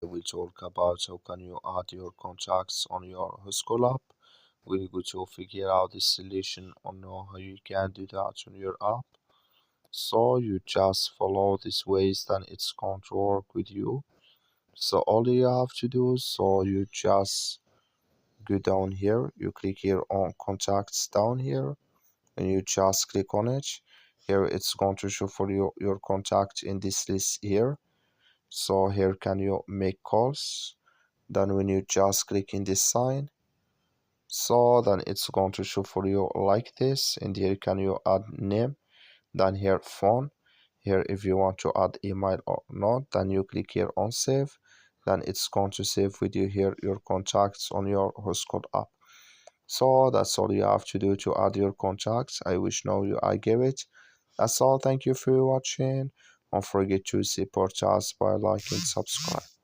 We talk about how can you add your contacts on your Whoscall app. We're going to figure out the solution on how you can do that on your app. So you just follow these ways, then it's going to work with you. So all you have to do, so you just go down here, you click here on contacts down here, and you just click on it. Here it's going to show for you your contact in this list here. So here can you make calls. Then when you just click in this sign, so then it's going to show for you like this. And here can you add name, then here phone. Here if you want to add email or not, then you click here on save. Then it's going to save with you here your contacts on your Whoscall app. So that's all you have to do to add your contacts. I wish now you I gave it. That's all. Thank you for watching. Don't forget to support us by liking, subscribe.